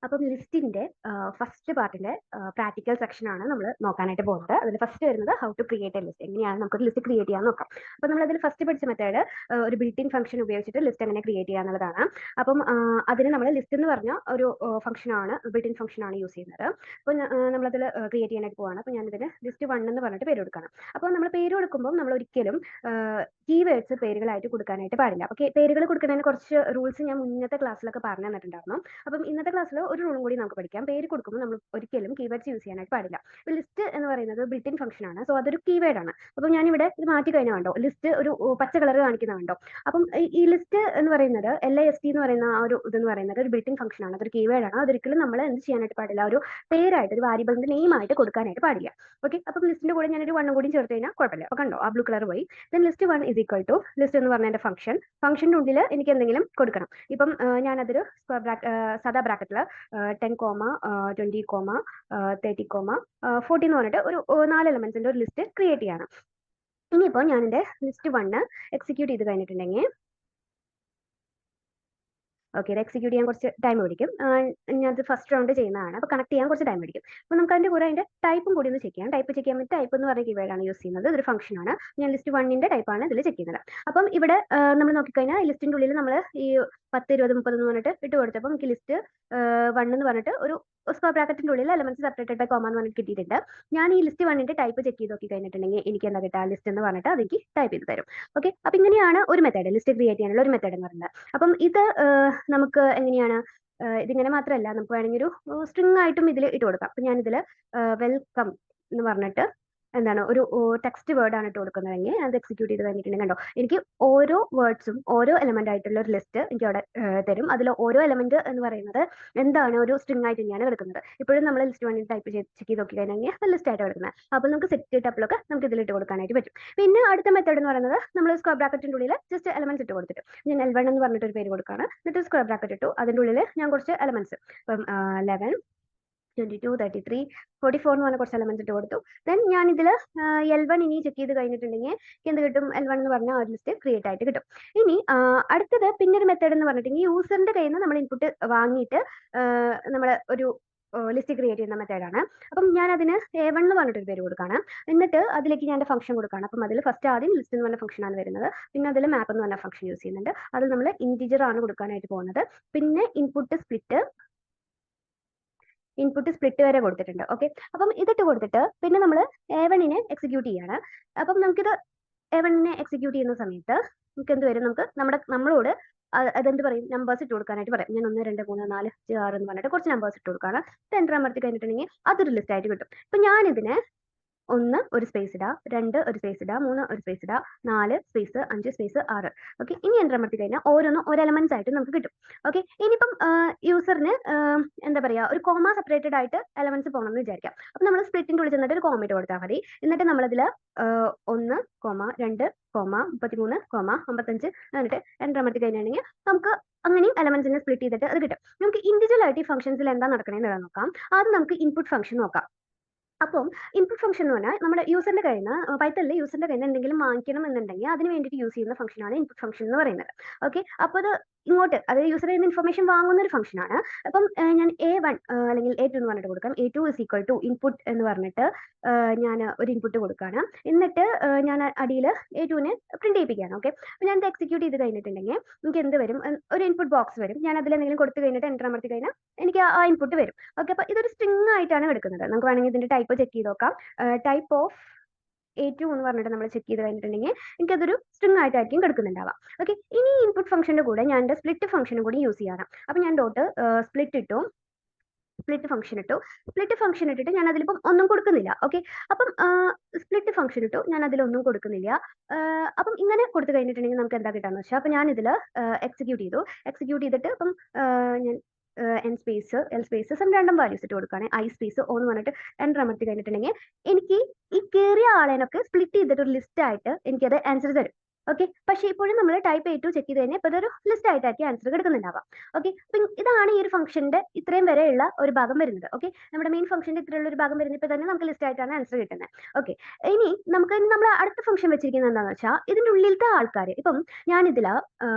അപ്പം ലിസ്റ്റിന്റെ first പാർട്ടിന്റെ practical section ആണ് നമ്മൾ നോക്കാനായിട്ട് പോകുന്നത്. അതിൽ ഫസ്റ്റ് വരുന്നത് how to create a list. എങ്ങനെയാണ് നമുക്ക് ലിസ്റ്റ് ക്രിയേറ്റ് ചെയ്യാൻ നോക്കാം. അപ്പം നമ്മൾ അതിൽ ഫസ്റ്റ് പഠിച്ച മെത്തേഡ് ഒരു ബിൽറ്റ് ഇൻ ഫംഗ്ഷൻ ഉപയോഗിച്ചിട്ട് ലിസ്റ്റ് എങ്ങനെ ക്രിയേറ്റ് ചെയ്യുക എന്നുള്ളതാണ്. അപ്പം അതിന് നമ്മൾ ലിസ്റ്റ് എന്ന് പറഞ്ഞ ഒരു ഫംഗ്ഷൻ ആണ്, ബിൽറ്റ് ഇൻ ഫംഗ്ഷൻ ആണ് യൂസ് ചെയ്യുന്നത്. അപ്പോൾ നമ്മളതിൽ ക്രിയേറ്റ് ചെയ്യാനായിട്ട് പോവാണ്. അപ്പോൾ ഞാനിതിന് ലിസ്റ്റ് 1 എന്ന് പറഞ്ഞിട്ട് പേര് കൊടുക്കണം. അപ്പോൾ നമ്മൾ പേര് കൊടുക്കുമ്പോൾ നമ്മൾ ഒരിക്കലും കീവേഡ്സ് പേരുകളായിട്ട് കൊടുക്കാനായിട്ട് പാടില്ല. ഓക്കെ, പേരുകൾ കൊടുക്കുന്നതിന് കുറച്ച് റൂൾസ് ഞാൻ മുന്നത്തെ ക്ലാസ്സിലൊക്കെ പറഞ്ഞു തന്നിട്ടുണ്ടായിരുന്നു. അപ്പം ഇന്നത്തെ ക്ലാസ്സിൽ ഒരു റൂളും കൂടി നമുക്ക് പഠിക്കാം. പേര് കൊടുക്കുമ്പോൾ നമ്മൾ ഒരിക്കലും കീവേഡ്സ് യൂസ് ചെയ്യാനായിട്ട് പാടില്ല. ലിസ്റ്റ് എന്ന് പറയുന്നത് ബിൽറ്റ് ഇൻ ഫംഗ്ഷൻ ആണ്. സോ അതൊരു കീവേഡ് ആണ്. അപ്പം ഞാനിവിടെ ഇത് മാറ്റി കഴിഞ്ഞാൽ കണ്ടോ, ലിസ്റ്റ് ഒരു പച്ച കളർ കാണിക്കുന്ന കണ്ടോ. അപ്പം ഈ ലിസ്റ്റ് എന്ന് പറയുന്നത് LIST എന്ന് പറയുന്ന ആ ഒരു ഇതെന്ന് പറയുന്നത് ഒരു ബിൽറ്റ് ഇൻ ഫംഗ്ഷൻ ആണ്. അതൊരു കീവേഡ് ആണ്. അതൊരിക്കലും നമ്മൾ എന്ത് ചെയ്യാനായിട്ട് പാടില്ല, ഒരു പേരായിട്ട് ഒരു വാരിയബിളിന്റെ നെയിം ആയിട്ട് കൊടുക്കാനായിട്ട് പാടില്ല. ഓക്കെ, അപ്പം ലിസ്റ്റിന്റെ കൂടെ ഞാനൊരു 1 കൂടി ചേർത്ത് കഴിഞ്ഞാൽ കുഴപ്പമില്ല. അപ്പോൾ കണ്ടോ, ആ ബ്ലൂ കളർ പോയി. Then list 1 is equal to list എന്ന് പറഞ്ഞ എൻ്റെ ഫംഗ്ഷൻ്റെ ഉള്ളിൽ എനിക്ക് എന്തെങ്കിലും കൊടുക്കണം. ഇപ്പം ഞാനതൊരു സാധാ ബ്രാക്കറ്റിൽ 10, 20, 30, 40 എന്ന് പറഞ്ഞിട്ട് ഒരു 4 എലമെന്റ്സിന്റെ ഒരു ലിസ്റ്റ് ക്രിയേറ്റ് ചെയ്യാണ്. ഇനിയിപ്പോൾ ഞാൻ എൻ്റെ ലിസ്റ്റ് 1 എക്സിക്യൂട്ട് ചെയ്ത് കഴിഞ്ഞിട്ടുണ്ടെങ്കിൽ ഓക്കെ, ഇത് എക്സിക്യൂട്ട് ചെയ്യാൻ കുറച്ച് ടൈം പിടിക്കും. ഞാനത് ഫസ്റ്റ് റൗണ്ട് ചെയ്യുന്നതാണ്. അപ്പോൾ കണക്ട് ചെയ്യാൻ കുറച്ച് ടൈം പിടിക്കും. അപ്പോൾ നമുക്ക് അതിൻ്റെ കൂടെ അതിൻ്റെ ടൈപ്പും കൂടി ഒന്ന് ചെക്ക് ചെയ്യാം. ടൈപ്പ് ചെക്ക് ചെയ്യാൻ വേണ്ടി ടൈപ്പ് എന്ന് പറഞ്ഞ കീവേഡാണ് യൂസ് ചെയ്യുന്നത്. ഇതൊരു ഫംഗ്ഷനാണ്. ഞാൻ ലിസ്റ്റ് 1ന്റെ ടൈപ്പാണ് ഇതിൽ ചെക്ക് ചെയ്യുന്നത്. അപ്പം ഇവിടെ നമ്മൾ നോക്കിക്കഴിഞ്ഞാൽ ലിസ്റ്റിൻ്റെ ഉള്ളിൽ നമ്മൾ ഈ 10, 20, 30 എന്ന് പറഞ്ഞിട്ട് ഇട്ട് കൊടുത്തപ്പോൾ നമുക്ക് ലിസ്റ്റ് 1 എന്ന് പറഞ്ഞിട്ട് ഒരു സ്ക്വയർ ബ്രാക്കറ്റിൻ്റെ ഉള്ളിൽ എലമെന്റ്സ് സെപ്പറേറ്റഡ് ബൈ കോമ എന്ന് പറഞ്ഞിട്ട് കിട്ടിയിട്ടുണ്ട്. ഞാൻ ഈ ലിസ്റ്റ് 1ന്റെ ടൈപ്പ് ചെക്ക് ചെയ്ത് നോക്കി കഴിഞ്ഞിട്ടുണ്ടെങ്കിൽ എനിക്ക് എന്താ കിട്ടുക, ലിസ്റ്റ് എന്ന് പറഞ്ഞിട്ട് അതെനിക്ക് ടൈപ്പ് ചെയ്ത് തരും. ഓക്കെ, അപ്പോൾ ഇങ്ങനെയാണ് ഒരു മെത്തേഡ്, ലിസ്റ്റ് ക്രിയേറ്റ് ചെയ്യാനുള്ള ഒരു മെത്തേഡ് എന്ന് പറയുന്നത്. അപ്പം ഇത് നമുക്ക് എങ്ങനെയാണ്, ഇതിങ്ങനെ മാത്രമല്ല, നമുക്ക് വേണമെങ്കിൽ ഒരു സ്ട്രിങ് ആയിട്ടും ഇതിൽ ഇട്ട് കൊടുക്കാം. അപ്പം ഞാനിതിൽ വെൽക്കം എന്ന് പറഞ്ഞിട്ട് എന്താണ് ഒരു ടെക്സ്റ്റ് വേർഡ് ആണ് ഇട്ട് കൊടുക്കുന്നതെങ്കിൽ അത് എക്സിക്യൂട്ട് ചെയ്ത് കഴിഞ്ഞിട്ടുണ്ടെങ്കിൽ കണ്ടോ, എനിക്ക് ഓരോ വേർഡ്സും ഓരോ എലമെന്റ് ആയിട്ടുള്ള ഒരു ലിസ്റ്റ് എനിക്ക് അവിടെ തരും. അതിൽ ഓരോ എലമെന്റ് എന്ന് പറയുന്നത് എന്താണ്, ഒരു സ്ട്രിങ് ആയിട്ട് തന്നെയാണ് കിടക്കുന്നത്. ഇപ്പോഴും നമ്മൾ ലിസ്റ്റ് 1 ടൈപ്പ് ചെക്ക് ചെയ്ത് നോക്കി കഴിഞ്ഞാൽ അത് ലിസ്റ്റ് ആയിട്ട് കിടക്കുന്നത്. അപ്പോൾ നമുക്ക് സെറ്റ് ടപ്പിലൊക്കെ നമുക്ക് ഇതിലിട്ട് കൊടുക്കാനായിട്ട് പറ്റും. പിന്നെ അടുത്ത മെത്തേഡ് എന്ന് പറയുന്നത് നമ്മൾ സ്ക്വയർ ബ്രാക്കറ്റിൻ്റെ ഉള്ളിൽ ജസ്റ്റ് എലമെന്റ്സ് ഇട്ട് കൊടുത്തിട്ട് ഞാൻ L1 എന്ന് പറഞ്ഞിട്ട് ഒരു പേര് കൊടുക്കുകയാണ്. എന്നിട്ട് സ്ക്വയർ ബ്രാക്കറ്റ് ഇട്ടു. അതിൻ്റെ ഉള്ളിൽ ഞാൻ കുറച്ച് എലമെന്റ്സ് ഇപ്പം 11, 22, 33, 44 എന്ന് പറഞ്ഞ കുറച്ച് എലമെന്റ്സ് ഇട്ട് കൊടുത്തു. ദെൻ ഞാൻ ഇതിൽ L1 ഇനി ചെക്ക് ചെയ്ത് കഴിഞ്ഞിട്ടുണ്ടെങ്കിൽ എന്ത് കിട്ടും, L1 എന്ന് പറഞ്ഞ ഒരു ലിസ്റ്റ് ക്രിയേറ്റ് ആയിട്ട് കിട്ടും. ഇനി അടുത്തത് പിന്നെ ഒരു മെത്തേഡ് എന്ന് പറഞ്ഞിട്ടുണ്ടെങ്കിൽ യൂസറിന്റെ കയ്യിൽ നിന്ന് നമ്മൾ ഇൻപുട്ട് വാങ്ങിയിട്ട് നമ്മൾ ഒരു ലിസ്റ്റ് ക്രിയേറ്റ് ചെയ്യുന്ന മെത്തേഡാണ്. അപ്പം ഞാൻ അതിന് A1 എന്ന് പറഞ്ഞിട്ടൊരു പേര് കൊടുക്കുകയാണ്. എന്നിട്ട് അതിലേക്ക് ഞാൻ എൻ്റെ ഫംഗ്ഷൻ കൊടുക്കുകയാണ്. അപ്പം അതിൽ ഫസ്റ്റ് ആദ്യം ലിസ്റ്റ് എന്ന് പറഞ്ഞ ഫംഗ്ഷനാണ് വരുന്നത്. പിന്നെ അതിൽ മാപ്പ് എന്ന് പറഞ്ഞ ഫംഗ്ഷൻ യൂസ് ചെയ്യുന്നുണ്ട്. അതിൽ നമ്മൾ ഇൻറ്റിജർ ആണ് കൊടുക്കാനായിട്ട് പോകുന്നത്. പിന്നെ ഇൻപുട്ട് സ്പ്ലിറ്റ് വരെ കൊടുത്തിട്ടുണ്ട്. ഓക്കെ, അപ്പം ഇതിട്ട് കൊടുത്തിട്ട് പിന്നെ നമ്മൾ A1നെ എക്സിക്യൂട്ട് ചെയ്യാണ്. അപ്പം നമുക്കിത് A1നെ എക്സിക്യൂട്ട് ചെയ്യുന്ന സമയത്ത് നമുക്ക് എന്ത് വരും, നമ്മളോട് അതെന്ത് പറയും, നമ്പേഴ്സ് ഇട്ട് കൊടുക്കാനായിട്ട് പറയും. ഞാൻ 1, 2, 3, 4, 5, 6 എന്ന് പറഞ്ഞിട്ട് കുറച്ച് നമ്പേഴ്സ് ഇട്ട് കൊടുക്കുകയാണ്. എൻ്റർ അമർത്തി കഴിഞ്ഞിട്ടുണ്ടെങ്കിൽ അതൊരു ലിസ്റ്റ് ആയിട്ട് കിട്ടും. ഇപ്പം ഞാനിതിനെ 1 ഒരു സ്പേസ് ഇടുക, 2 ഒരു സ്പേസ് ഇടുക, 3 ഒരു സ്പേസ് ഇടുക, 4 സ്പേസ്, 5 സ്പേസ്, 6. ഓക്കെ, ഇനി എൻ്റർ അമർത്തി കഴിഞ്ഞാൽ ഓരോന്നും ഒരു എലമെന്റ്സ് ആയിട്ട് നമുക്ക് കിട്ടും. ഓക്കെ, ഇനിയിപ്പം യൂസറിന് എന്താ പറയുക, ഒരു കോമ സെപ്പറേറ്റഡ് ആയിട്ട് എലമെന്റ്സ് പോകണമെന്ന് വിചാരിക്കാം. അപ്പം നമ്മൾ സ്പ്ലിറ്റിൻ്റെ ഉള്ളിൽ ചെന്നിട്ട് ഒരു കോമ ഇട്ട് കൊടുത്താൽ മതി. എന്നിട്ട് നമ്മളതിൽ 1, 2, 33, 55 എന്നിട്ട് എൻ്റർ അമർത്തി കഴിഞ്ഞിട്ടുണ്ടെങ്കിൽ നമുക്ക് അങ്ങനെയും എലമെന്റ്സിനെ സ്പ്ലിറ്റ് ചെയ്തിട്ട് അത് കിട്ടും. നമുക്ക് ഇൻഡിവിജ്വൽ ആയിട്ട് ഈ ഫംഗ്ഷൻസിൽ എന്താ നടക്കണമെന്ന് നോക്കാം. ആദ്യം നമുക്ക് ഇൻപുട്ട് ഫംഗ്ഷൻ നോക്കാം. അപ്പം ഇൻപുട്ട് ഫംഗ്ഷൻ എന്ന് പറഞ്ഞാൽ നമ്മുടെ യൂസറിന്റെ കയ്യിൽ നിന്ന് പൈത്തണിൽ യൂസറിന്റെ കയ്യിൽ നിന്ന് എന്തെങ്കിലും വാങ്ങിക്കണം എന്നുണ്ടെങ്കിൽ അതിന് വേണ്ടിയിട്ട് യൂസ് ചെയ്യുന്ന ഫംഗ്ഷനാണ് ഇൻപുട്ട് ഫംഗ്ഷൻ എന്ന് പറയുന്നത്. ഓക്കെ, അപ്പോൾ അത് ഇങ്ങോട്ട് അതായത് യൂസറിൽ നിന്ന് ഇൻഫർമേഷൻ വാങ്ങുന്ന ഒരു ഫംഗ്ഷനാണ്. അപ്പം ഞാൻ A1 അല്ലെങ്കിൽ A2 എന്ന് പറഞ്ഞിട്ട് കൊടുക്കാം. A2 is equal to input എന്ന് പറഞ്ഞിട്ട് ഞാൻ ഒരു ഇൻപുട്ട് കൊടുക്കുകയാണ്. എന്നിട്ട് ഞാൻ അടിയിൽ A2നെ പ്രിന്റ് ചെയ്യിപ്പിക്കുകയാണ്. ഓക്കെ, അപ്പോൾ ഞാൻ ഇത് എക്സിക്യൂട്ട് ചെയ്ത് കഴിഞ്ഞിട്ടുണ്ടെങ്കിൽ നമുക്ക് എന്ത് വരും, ഒരു ഇൻപുട്ട് ബോക്സ് വരും. ഞാൻ അതിൽ എന്തെങ്കിലും കൊടുത്തു കഴിഞ്ഞിട്ട് എൻ്റർ അമർത്തി കഴിഞ്ഞാൽ എനിക്ക് ആ ഇൻപുട്ട് വരും. ഓക്കെ, അപ്പോൾ ഇതൊരു സ്ട്രിങ് ആയിട്ടാണ് എടുക്കുന്നത്. നമുക്ക് വേണമെങ്കിൽ ഇതിന്റെ ടൈപ്പ് ചെക്ക് ചെയ്ത് നോക്കാം. ടൈപ്പ് ഓഫ് A2 എന്ന് പറഞ്ഞിട്ട് നമ്മൾ ചെക്ക് ചെയ്ത് കഴിഞ്ഞിട്ടുണ്ടെങ്കിൽ എനിക്കതൊരു സ്ട്രിങ് ആയിട്ടായിരിക്കും കിടക്കുന്നുണ്ടാവാം. ഓക്കെ, ഇനി ഇൻപുട്ട് ഫംഗ്ഷന്റെ കൂടെ ഞാൻ എൻ്റെ സ്പ്ലിറ്റ് ഫംഗ്ഷനും കൂടി യൂസ് ചെയ്യണം. അപ്പം ഞാൻ സ്പ്ലിറ്റ് ഫംഗ്ഷൻ ഇട്ടിട്ട് ഞാൻ അതിലിപ്പം ഒന്നും കൊടുക്കുന്നില്ല. ഓക്കെ, അപ്പം സ്പ്ലിറ്റ് ഫംഗ്ഷൻ ഇട്ടു, ഞാൻ അതിലൊന്നും കൊടുക്കുന്നില്ല. അപ്പം ഇങ്ങനെ കൊടുത്തു കഴിഞ്ഞിട്ടുണ്ടെങ്കിൽ നമുക്ക് എന്താ കിട്ടാന്ന് വെച്ചാൽ, അപ്പം ഞാൻ ഇതിൽ എക്സിക്യൂട്ട് ചെയ്തിട്ട് അപ്പം ഞാൻ എൽ സ്പേസ് സം രണ്ടും വാല്യൂസ് ഇട്ട് കൊടുക്കുകയാണ്. I സ്പേസ് O എന്ന് പറഞ്ഞിട്ട് എൻ്റർ അമർത്തി കഴിഞ്ഞിട്ടുണ്ടെങ്കിൽ എനിക്ക് ഈ കയറിയ ആളേനൊക്കെ സ്പ്ലിറ്റ് ചെയ്തിട്ട് ഒരു ലിസ്റ്റ് ആയിട്ട് എനിക്കത് ആൻസർ തരും. ഓക്കെ. പക്ഷേ ഇപ്പോഴും നമ്മൾ ടൈപ്പ് A2 ചെക്ക് ചെയ്ത് കഴിഞ്ഞാൽ ഇപ്പോൾ ഇതൊരു ലിസ്റ്റ് ആയിട്ടായിരിക്കും ആൻസർ കിടക്കുന്നുണ്ടാവാം. ഓക്കെ. അപ്പം ഇതാണ് ഈ ഒരു ഫംഗ്ഷന്റെ ഇത്രയും വരെയുള്ള ഒരു ഭാഗം വരുന്നത്. ഓക്കെ. നമ്മുടെ മെയിൻ ഫംഗ്ഷന്റെ ഇത്രയുള്ള ഒരു ഭാഗം വരുന്നപ്പോൾ തന്നെ നമുക്ക് ലിസ്റ്റ് ആയിട്ടാണ് ആൻസർ കിട്ടുന്നത്. ഓക്കെ. ഇനി നമ്മൾ അടുത്ത ഫംഗ്ഷൻ വെച്ചിരിക്കുന്നത് എന്താണെന്ന് വെച്ചാൽ ഇതിന്റെ ഉള്ളിലത്തെ ആൾക്കാർ ഇപ്പം ഞാൻ ഇതിൽ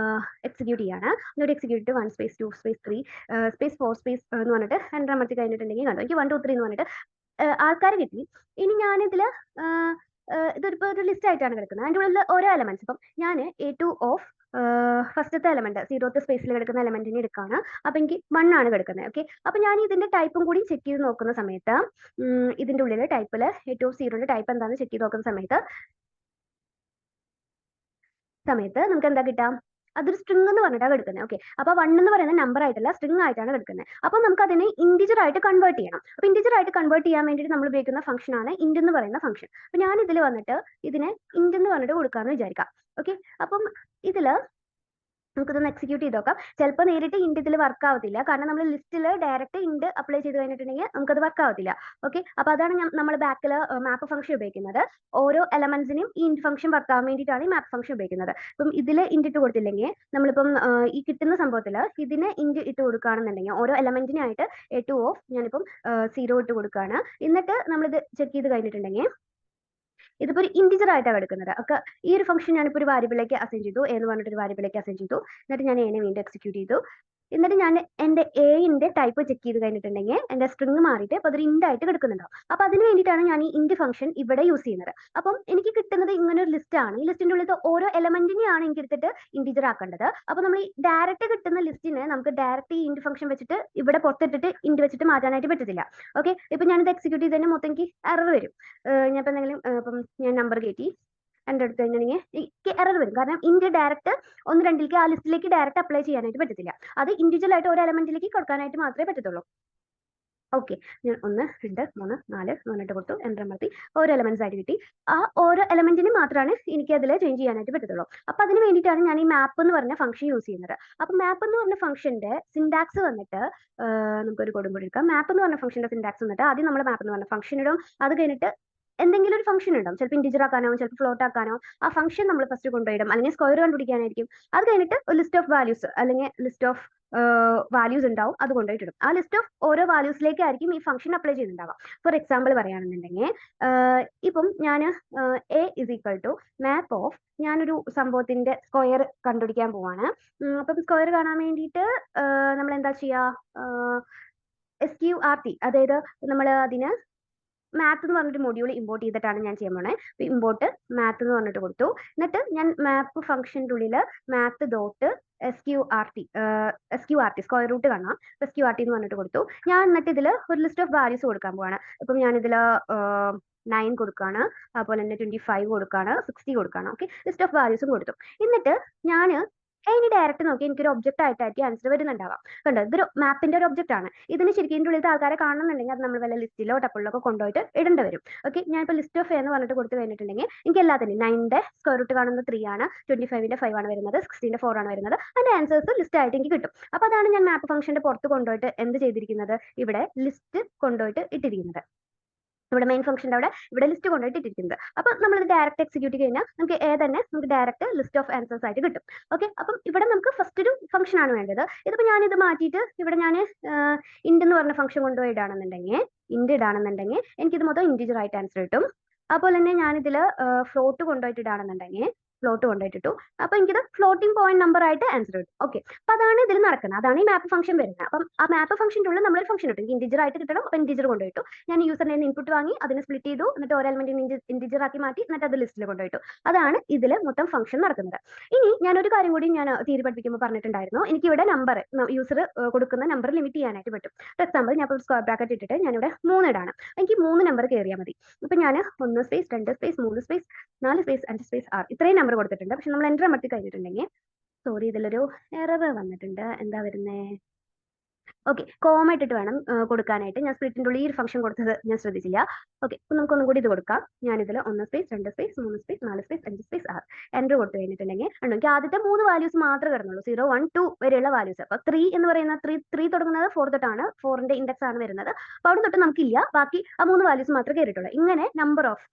എക്സിക്യൂട്ട് ചെയ്യാണ്. ഒന്നുകൂടി execute 1 space 2 space 3 space 4 space എന്ന് പറഞ്ഞിട്ട് എൻ്റർ അമർത്തി കഴിഞ്ഞിട്ടുണ്ടെങ്കിൽ കണ്ടോ എനിക്ക് 1 2 3 എന്ന് പറഞ്ഞിട്ട് ആൾക്കാർ കിട്ടി. ഇനി ഞാനിതിൽ ഇതിപ്പോൾ ഒരു ലിസ്റ്റ് ആയിട്ടാണ് കിടക്കുന്നത്. അതിൻ്റെ ഉള്ളിൽ ഓരോ എലമെന്റ്സ് ഇപ്പം ഞാൻ A2 ഓഫ് ഫസ്റ്റത്തെ എലമെന്റ് 0th സ്പേസിൽ കിടക്കുന്ന എലമെന്റിനെ എടുക്കുകയാണ്. അപ്പം എനിക്ക് 1 ആണ് കിടക്കുന്നത്. ഓക്കെ. അപ്പം ഞാൻ ഇതിന്റെ ടൈപ്പും കൂടി ചെക്ക് ചെയ്ത് നോക്കുന്ന സമയത്ത് ഇതിന്റെ ഉള്ളിൽ ടൈപ്പിൽ A2 ഓഫ് 0ന്റെ ടൈപ്പ് എന്താണെന്ന് ചെക്ക് ചെയ്ത് നോക്കുന്ന സമയത്ത് നമുക്ക് എന്താ കിട്ടാം? അതൊരു സ്ട്രിംഗ് എന്ന് പറഞ്ഞിട്ടാണ് എടുക്കുന്നത്. ഓക്കെ. അപ്പോൾ 1 എന്ന് പറയുന്ന നമ്പർ ആയിട്ടല്ല സ്ട്രിംഗ് ആയിട്ടാണ് എടുക്കുന്നത്. അപ്പോൾ നമുക്ക് അതിനെ ഇന്റിജർ ആയിട്ട് കൺവേർട്ട് ചെയ്യണം. അപ്പോൾ ഇന്റിജർ ആയിട്ട് കൺവേർട്ട് ചെയ്യാൻ വേണ്ടിയിട്ട് നമ്മൾ ഉപയോഗിക്കുന്ന ഫംഗ്ഷൻ ആണ് ഇന്റ് എന്ന് പറയുന്ന ഫംഗ്ഷൻ. അപ്പോൾ ഞാൻ ഇതിൽ വന്നിട്ട് ഇതിനെ ഇന്റ് എന്ന് പറഞ്ഞിട്ട് കൊടുക്കാമെന്ന് വിചാരിക്കാം. ഓക്കെ. അപ്പം ഇതിൽ നമുക്കിതൊന്ന് എക്സിക്യൂട്ട് ചെയ്ത് നോക്കാം. ചിലപ്പോൾ നേരിട്ട് ഇന്റ് ഇതിൽ വർക്ക് ആവത്തില്ല. കാരണം നമ്മൾ ലിസ്റ്റിൽ ഡയറക്റ്റ് ഇന്റ് അപ്ലൈ ചെയ്ത് കഴിഞ്ഞിട്ടുണ്ടെങ്കിൽ നമുക്കത് വർക്ക് ആവത്തില്ല. ഓക്കെ. അപ്പോൾ അതാണ് നമ്മൾ ബാക്കിൽ മാപ്പ് ഫംഗ്ഷൻ ഉപയോഗിക്കുന്നത്. ഓരോ എലമെന്റ്സിനും ഈ ഇന്റ് ഫംഗ്ഷൻ വർക്ക് ആവാൻ വേണ്ടിയിട്ടാണ് ഈ മാപ്പ് ഫംഗ്ഷൻ ഉപയോഗിക്കുന്നത്. ഇപ്പം ഇതിൽ ഇന്റ് ഇട്ട് കൊടുത്തില്ലെങ്കിൽ നമ്മളിപ്പം ഈ കിട്ടുന്ന സംഭവത്തിൽ ഇതിന് ഇന്റ് ഇട്ട് കൊടുക്കുകയാണെന്നുണ്ടെങ്കിൽ ഓരോ എലമെന്റിനായിട്ട് A2 ഓഫ് ഞാനിപ്പം 0 ഇട്ട് കൊടുക്കുകയാണ്. എന്നിട്ട് നമ്മളിത് ചെക്ക് ചെയ്ത് കഴിഞ്ഞിട്ടുണ്ടെങ്കിൽ ഇതിപ്പോൾ ഒരു ഇന്റിജർ ആയിട്ടാണ് എടുക്കുന്നത്. ഒക്കെ ഈ ഒരു ഫംഗ്ഷൻ ഞാനിപ്പോൾ ഒരു വാരിയബിളിലേക്ക് അസൈൻ ചെയ്തു. എന്ന് പറഞ്ഞിട്ട് ഒരു വാരിയബിളിലേക്ക് അസൈൻ ചെയ്തു. എന്നിട്ട് ഞാൻ എനെ വീണ്ടും എക്സിക്യൂട്ട് ചെയ്തു. എന്നിട്ട് ഞാൻ എൻ്റെ എന്റെ ടൈപ്പ് ചെക്ക് ചെയ്ത് കഴിഞ്ഞിട്ടുണ്ടെങ്കിൽ എൻ്റെ സ്ട്രിംഗ് മാറിയിട്ട് അപ്പോൾ അതൊരു ഇന്റ് ആയിട്ട് കിടക്കുന്നുണ്ടാവും. അപ്പോൾ അതിന് വേണ്ടിയിട്ടാണ് ഞാൻ ഈ ഇന്റ് ഫംഗ്ഷൻ ഇവിടെ യൂസ് ചെയ്യുന്നത്. അപ്പം എനിക്ക് കിട്ടുന്നത് ഇങ്ങനെ ഒരു ലിസ്റ്റ് ആണ്. ഈ ലിസ്റ്റിന്റെ ഉള്ളിലത്തെ ഓരോ എലമെന്റിനെയാണ് എനിക്ക് എടുത്തിട്ട് ഇന്റിജർ ആക്കേണ്ടത്. അപ്പോൾ നമ്മൾ ഈ ഡയറക്റ്റ് കിട്ടുന്ന ലിസ്റ്റിനെ നമുക്ക് ഡയറക്റ്റ് ഈ ഇന്റ് ഫംഗ്ഷൻ വെച്ചിട്ട് ഇവിടെ പുറത്തിട്ടിട്ട് ഇന്റ് വെച്ചിട്ട് മാറ്റാനായിട്ട് പറ്റത്തില്ല. ഓക്കെ. ഇപ്പം ഞാനിത് എക്സിക്യൂട്ട് ചെയ്ത് തന്നെ മൊത്തം എനിക്ക് എറർ വരും. ഞാൻ ഇപ്പം എന്തെങ്കിലും ഇപ്പം ഞാൻ നമ്പർ കയറ്റി എൻ്റെ അടുത്ത് കഴിഞ്ഞിട്ടുണ്ടെങ്കിൽ എറർ വരും. കാരണം ഇന്റ് ഡയറക്റ്റ് 1 2ലേക്ക് ആ ലിസ്റ്റിലേക്ക് ഡയറക്റ്റ് അപ്ലൈ ചെയ്യാനായിട്ട് പറ്റത്തില്ല. അത് ഇൻഡിവിജ്വൽ ആയിട്ട് ഒരു എലമെന്റിലേക്ക് കൊടുക്കാനായിട്ട് മാത്രമേ പറ്റത്തുള്ളൂ. ഓക്കെ. ഞാൻ 1 2 3 4 എന്ന് പറഞ്ഞിട്ട് കൊടുത്തു. എൻ്റർ അമർത്തി ഓരോ എലമെന്റ്സ് ആയിട്ട് കിട്ടി. ആ ഓരോ എലമെന്റിന് മാത്രമാണ് എനിക്ക് അതിൽ ചേഞ്ച് ചെയ്യാനായിട്ട് പറ്റത്തുള്ളൂ. അപ്പോൾ അതിന് വേണ്ടിയിട്ടാണ് ഞാൻ ഈ മാപ്പ് എന്ന് പറഞ്ഞ ഫംഗ്ഷൻ യൂസ് ചെയ്യുന്നത്. അപ്പോൾ മാപ്പ് എന്ന് പറഞ്ഞ ഫംഗ്ഷന്റെ സിൻടാക്സ് വന്നിട്ട് നമുക്കൊരു കോഡും കൂടി എടുക്കാം. മാപ്പ് എന്ന് പറഞ്ഞ ഫംഗ്ഷന്റെ സിൻടാക്സ് വന്നിട്ട് ആദ്യം നമ്മൾ മാപ്പ് എന്ന് പറഞ്ഞ ഫംഗ്ഷൻ ഇടും. അത് കഴിഞ്ഞിട്ട് എന്തെങ്കിലും ഒരു ഫംഗ്ഷൻ ഉണ്ടാവും. ചിലപ്പോൾ ഇന്റിജർ ആക്കാനോ ചിലപ്പോൾ ഫ്ലോട്ട് ആക്കാനോ ആ ഫംഗ്ഷൻ നമ്മൾ ഫസ്റ്റ് കൊണ്ടുപോയിടും. അല്ലെങ്കിൽ സ്ക്വയർ കണ്ടുപിടിക്കാനായിരിക്കും. അത് കഴിഞ്ഞിട്ട് ഒരു ലിസ്റ്റ് ഓഫ് വാല്യൂസ് അല്ലെങ്കിൽ ലിസ്റ്റ് ഓഫ് വാല്യൂസ് ഉണ്ടാവും. അത് കൊണ്ടുപോയിട്ടിടും. ആ ലിസ്റ്റ് ഓഫ് ഓരോ വാല്യൂസിലേക്കായിരിക്കും ഈ ഫംഗ്ഷൻ അപ്ലൈ ചെയ്യുന്നുണ്ടാവുക. ഫോർ എക്സാമ്പിൾ പറയുകയാണെന്നുണ്ടെങ്കിൽ ഇപ്പം ഞാൻ A = മാപ്പ് ഓഫ് ഞാനൊരു സംഭവത്തിന്റെ സ്ക്വയർ കണ്ടുപിടിക്കാൻ പോവാണ്. അപ്പം സ്ക്വയർ കാണാൻ വേണ്ടിയിട്ട് നമ്മൾ എന്താ ചെയ്യുക? SQRT അതായത് നമ്മൾ അതിന് മാത്ത് എന്ന് പറഞ്ഞൊരു മൊഡ്യൂൾ ഇമ്പോർട്ട് ചെയ്തിട്ടാണ് ഞാൻ ചെയ്യാൻ പോണേ. ഇമ്പോർട്ട് മാത്ത് എന്ന് പറഞ്ഞിട്ട് കൊടുത്തു. എന്നിട്ട് ഞാൻ മാപ്പ് ഫംഗ്ഷൻ്റെ ഉള്ളിൽ math dot SQRT square root കാണാം. SQRT എന്ന് പറഞ്ഞിട്ട് കൊടുത്തു. ഞാൻ എന്നിട്ട് ഇതിൽ ഒരു ലിസ്റ്റ് ഓഫ് വാല്യൂസ് കൊടുക്കാൻ പോവാണ്. ഇപ്പം ഞാനിതിൽ 9 കൊടുക്കുകയാണ്. അതുപോലെ തന്നെ 25 കൊടുക്കുകയാണ്. 60 കൊടുക്കുകയാണ്. ഓക്കെ. ലിസ്റ്റ് ഓഫ് വാല്യൂസും കൊടുത്തു. എന്നിട്ട് ഞാൻ ഇനി ഡയറക്റ്റ് നോക്കി എനിക്കൊരു ഒബ്ജക്റ്റ് ആയിട്ടായിരിക്കും ആൻസർ വരുന്നുണ്ടാവാം. കണ്ടോ? ഇതൊരു മാപ്പിന്റെ ഒരു ഒബ്ജക്റ്റ് ആണ്. ഇതിന് ശരിക്കും ഇതിൻ്റെ ഉള്ളിലത്തെ ആൾക്കാരെ കാണണമെന്നുണ്ടെങ്കിൽ അത് നമ്മൾ വല്ല ലിസ്റ്റിലോ ടപ്പിളിലോ ഒക്കെ കൊണ്ടുപോയിട്ട് ഇടേണ്ടി വരും. ഓക്കെ. ഞാനിപ്പോൾ ലിസ്റ്റ് ഓഫ് എന്ന് പറഞ്ഞിട്ട് കൊടുത്തു കഴിഞ്ഞിട്ടുണ്ടെങ്കിൽ എനിക്ക് എല്ലാത്തിനും 9ന്റെ സ്ക്വയർ റൂട്ട് കാണുന്നത് 3 ആണ്. 25ന്റെ 5 ആണ് വരുന്നത്. 60ന്റെ 4 ആണ് വരുന്നത്. അതിന്റെ ആൻസേഴ്സ് ലിസ്റ്റ് ആയിട്ട് എനിക്ക് കിട്ടും. അപ്പോൾ അതാണ് ഞാൻ മാപ്പ് ഫംഗ്ഷന്റെ പുറത്ത് കൊണ്ടുപോയിട്ട് എന്ത് ചെയ്തിരിക്കുന്നത്? ഇവിടെ ലിസ്റ്റ് കൊണ്ടുപോയിട്ട് ഇട്ടിരിക്കുന്നത്. ഇവിടെ മെയിൻ ഫംഗ്ഷൻ്റെ അവിടെ ഇവിടെ ലിസ്റ്റ് കൊണ്ടുപോയിട്ട് ഇട്ടിരിക്കുന്നത്. അപ്പോൾ നമ്മളിത് ഡയറക്റ്റ് എക്സിക്യൂട്ട് കഴിഞ്ഞാൽ നമുക്ക് നമുക്ക് ഡയറക്റ്റ് ലിസ്റ്റ് ഓഫ് ആൻസേഴ്സ് ആയിട്ട് കിട്ടും. ഓക്കെ. അപ്പം ഇവിടെ നമുക്ക് ഫസ്റ്റ് ഒരു ഫംഗ്ഷൻ ആണ് വേണ്ടത്. ഇതിപ്പോൾ ഞാനിത് മാറ്റിയിട്ട് ഇവിടെ ഞാൻ ഇന്റ് എന്ന് പറഞ്ഞ ഫംഗ്ഷൻ കൊണ്ടുപോയി ഇടാണെന്നുണ്ടെങ്കിൽ എനിക്കിത് മൊത്തം ഇന്റിജർ ആയിട്ട് ആൻസർ കിട്ടും. അതുപോലെ തന്നെ ഞാനിതിൽ ഫ്ലോട്ട് കൊണ്ടുപോയിട്ട് ഇടാണെന്നുണ്ടെങ്കിൽ ഫ്ലോട്ട് കൊണ്ടുപോയിട്ടിട്ടു. അപ്പോൾ എനിക്കിത് ഫ്ലോട്ടിംഗ് പോയിന്റ് നമ്പർ ആയിട്ട് ആൻസർ കിട്ടും. ഓക്കെ. അപ്പോൾ അതാണ് ഇതിൽ നടക്കുന്നത്. അതാണ് ഈ മാപ്പ് ഫംഗ്ഷൻ വരുന്നത്. അപ്പം ആ മാപ്പ് ഫംഗ്ഷൻ്റെ ഉള്ളിൽ നമ്മളൊരു ഫംഗ്ഷൻ കിട്ടും. ഇന്റിജർ ആയിട്ട് കിട്ടണം. അപ്പോൾ ഇന്റിജർ കൊണ്ടുപോയിട്ടു. ഞാൻ യൂസറിനെ ഇൻപുട്ട് വാങ്ങി അതിനെ സ്പ്ലിറ്റ് ചെയ്തു. എന്നിട്ട് ഓരോ എലമെന്റിന് ഇന്റിജർ ആക്കി മാറ്റി എന്നിട്ട് അത് ലിസ്റ്റിൽ കൊണ്ടുപോയിട്ടു. അതാണ് ഇതിൽ മൊത്തം ഫംഗ്ഷൻ നടക്കുന്നത്. ഇനി ഞാനൊരു കാര്യം കൂടി ഞാൻ തിയറി പഠിപ്പിക്കുമ്പോൾ പറഞ്ഞിട്ടുണ്ടായിരുന്നു. എനിക്കിവിടെ നമ്പർ യൂസർ കൊടുക്കുന്ന നമ്പർ ലിമിറ്റ് ചെയ്യാനായിട്ട് പറ്റും. ഫോർ എക്സാമ്പിൾ ഞാൻ ഇപ്പോൾ സ്ക്വയർ ബ്രാക്കറ്റ് ഇട്ടിട്ട് ഞാനിവിടെ 3 ഇടാണ്. എനിക്ക് 3 നമ്പർ കയറിയാൽ മതി. അപ്പോൾ ഞാൻ 1 space 2 space 3 space 4 space 5 space 6 ഇത്രയും നമ്പർ കൊടുത്തിട്ടുണ്ട്. പക്ഷെ നമ്മൾ എൻ്റർ അമർത്തി കഴിഞ്ഞിട്ടുണ്ടെങ്കിൽ ഇതിലൊരു എറർ വന്നിട്ടുണ്ട്. എന്താ വരുന്നേ? ഓക്കെ, കോമ ഇട്ടിട്ട് വേണം കൊടുക്കാനായിട്ട്. ഞാൻ സ്പ്ലിറ്റിന്റെ ഉള്ളിൽ ഈ ഒരു ഫംഗ്ഷൻ കൊടുത്തത് ഞാൻ ശ്രദ്ധിച്ചില്ല. ഓക്കെ, അപ്പൊ നമുക്കൊന്നും കൂടി ഇത് കൊടുക്കാം. ഞാനിതിൽ 1 space 2 space 3 space 4 space 5 space 6 enter കൊടുത്തു കഴിഞ്ഞിട്ടുണ്ടെങ്കിൽ എനിക്ക് ആദ്യത്തെ 3 വാല്യൂസ് മാത്രമേ കിടന്നുള്ളൂ, 0 1 2 വരെയുള്ള വാല്യൂസ്. അപ്പൊ 3 എന്ന് പറയുന്ന 3 തുടങ്ങുന്നത് 4 തൊട്ടാണ്, 4ന്റെ ഇൻഡെക്സ് ആണ് വരുന്നത്. അപ്പൊ അവിടെ തൊട്ട് നമുക്കില്ല, ബാക്കി ആ 3 വാല്യൂസ് മാത്രമേ കയറിയിട്ടുള്ളൂ. ഇങ്ങനെ നമ്പർ ഓഫ്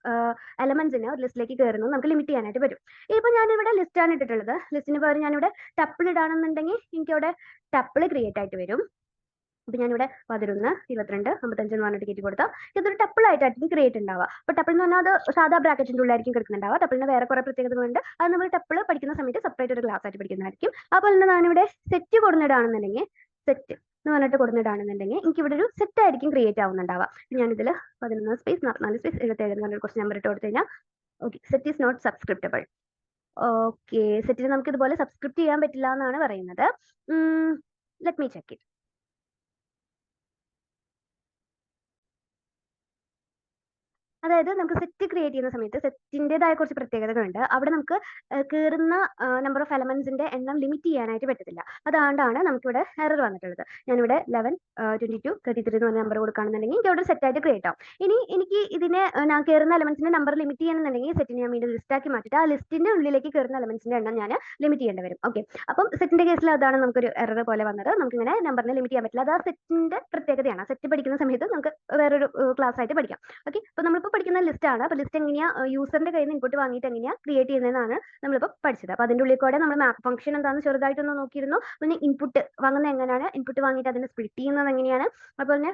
എലമെന്റ്സിനെ ഒരു ലിസ്റ്റിലേക്ക് കയറുന്നത് നമുക്ക് ലിമിറ്റ് ചെയ്യാനായിട്ട് പറ്റും. ഇപ്പൊ ഞാനിവിടെ ലിസ്റ്റ് ആണ് ഇട്ടിട്ടുള്ളത്. ലിസ്റ്റിന് പകരം ഞാനിവിടെ ടപ്പിൾ ഇടാണെന്നുണ്ടെങ്കിൽ എനിക്കവിടെ ടപ്പിൾ ക്രിയേറ്റ് ആയിട്ട് വരും. അപ്പൊ ഞാനിവിടെ 11 22 55 എന്ന് പറഞ്ഞിട്ട് കയറ്റി കൊടുത്താൽ ഇതൊരു ടപ്പിൾ ആയിട്ടായിരിക്കും ക്രിയേറ്റ് ഉണ്ടാവുക. അപ്പൊ ടപ്പിൾ എന്ന് പറഞ്ഞാൽ അത് സാധാ ബ്രാക്കറ്റിന്റെ ഉള്ളിലായിരിക്കും കിടക്കുന്നുണ്ടാവുക. ടപ്പിളിന് വേറെ കുറെ പ്രത്യേകതകളുണ്ട്. അത് നമ്മൾ ടപ്പിൾ പഠിക്കുന്ന സമയത്ത് സെപ്പറേറ്റ് ഒരു ക്ലാസ് ആയിട്ട് പഠിക്കുന്നതായിരിക്കും. അപ്പോൾ തന്നെ ഞാനിവിടെ സെറ്റ് കൊടുത്തിടാണെന്നുണ്ടെങ്കിൽ, സെറ്റ് എന്ന് പറഞ്ഞിട്ട് കൊടുത്തിടാണെന്നുണ്ടെങ്കിൽ എനിക്ക് ഇവിടെ ഒരു സെറ്റ് ആയിരിക്കും ക്രിയേറ്റ് ആവുന്നുണ്ടാവുക. ഞാനിതിൽ 11 സ്പേസ് 44 സ്പേസ് 77 എന്ന് പറഞ്ഞിട്ട് കുറച്ച് നമ്പർ ഇട്ട് കൊടുത്തു കഴിഞ്ഞാൽ okay, set is not subscriptable. Okay, സെറ്റിന് നമുക്ക് ഇതുപോലെ സബ്സ്ക്രിപ്റ്റ് ചെയ്യാൻ പറ്റില്ല എന്നാണ് പറയുന്നത്. Let me check it. അതായത് നമുക്ക് സെറ്റ് ക്രിയേറ്റ് ചെയ്യുന്ന സമയത്ത് സെറ്റിൻ്റെതായ കുറച്ച് പ്രത്യേകതകളുണ്ട്. അവിടെ നമുക്ക് കയറുന്ന നമ്പർ ഓഫ് എലമെന്റ്സിന്റെ എണ്ണം ലിമിറ്റ് ചെയ്യാനായിട്ട് പറ്റത്തില്ല. അതുകൊണ്ടാണ് നമുക്കിവിടെ എറർ വന്നിട്ടുള്ളത്. ഞാനിവിടെ 11 22 33 എന്ന് പറഞ്ഞ നമ്പർ കൊടുക്കുകയാണെന്നുണ്ടെങ്കിൽ എനിക്ക് അവിടെ സെറ്റ് ആയിട്ട് ക്രിയേറ്റ് ആവും. ഇനി എനിക്ക് ഇതിനെ ഞാൻ കയറുന്ന എലമെന്റ്സിന്റെ നമ്പർ ലിമിറ്റ് ചെയ്യണമെന്നുണ്ടെങ്കിൽ സെറ്റിനെ ഞാൻ വീണ്ടും ലിസ്റ്റ് ആക്കി മാറ്റിയിട്ട് ആ ലിസ്റ്റിന്റെ ഉള്ളിലേക്ക് കയറുന്ന എലമെന്റ്സിന്റെ എണ്ണം ഞാൻ ലിമിറ്റ് ചെയ്യേണ്ടി വരും. ഓക്കെ, അപ്പം സെറ്റിന്റെ കേസിൽ അതാണ് നമുക്കൊരു എറർ പോലെ വന്നത്. നമുക്കിങ്ങനെ നമ്പറിനെ ലിമിറ്റ് ചെയ്യാൻ പറ്റില്ല. അത് ആ സെറ്റിന്റെ പ്രത്യേകതയാണ്. സെറ്റ് പഠിക്കുന്ന സമയത്ത് നമുക്ക് വേറൊരു ക്ലാസ് ആയിട്ട് പഠിക്കാം. ഓക്കെ, അപ്പൊ നമ്മളിപ്പോൾ പഠിക്കുന്ന ലിസ്റ്റ് ആണ്. അപ്പൊ ലിസ്റ്റ് എങ്ങനെയാ യൂസറിന്റെ കയ്യിൽ നിന്ന് ഇൻപുട്ട് വാങ്ങിയിട്ട് എങ്ങനെയാ ക്രിയേറ്റ് ചെയ്യുന്നതെന്നാണ് നമ്മളിപ്പോൾ പഠിച്ചത്. അപ്പൊ അതിന്റെ ഉള്ളിൽ കൂടെ നമ്മൾ മാപ്പ് ഫംഗ്ഷൻ എന്താണെന്ന് ചെറുതായിട്ടൊന്ന് നോക്കിയിരുന്നു. പിന്നെ ഇൻപുട്ട് വാങ്ങുന്നത് എങ്ങനെയാണ്, ഇൻപുട്ട് വാങ്ങിയിട്ട് അതിനെ സ്പ്ലിറ്റ് ചെയ്യുന്നത് എങ്ങനെയാണ്, അപ്പോൾ തന്നെ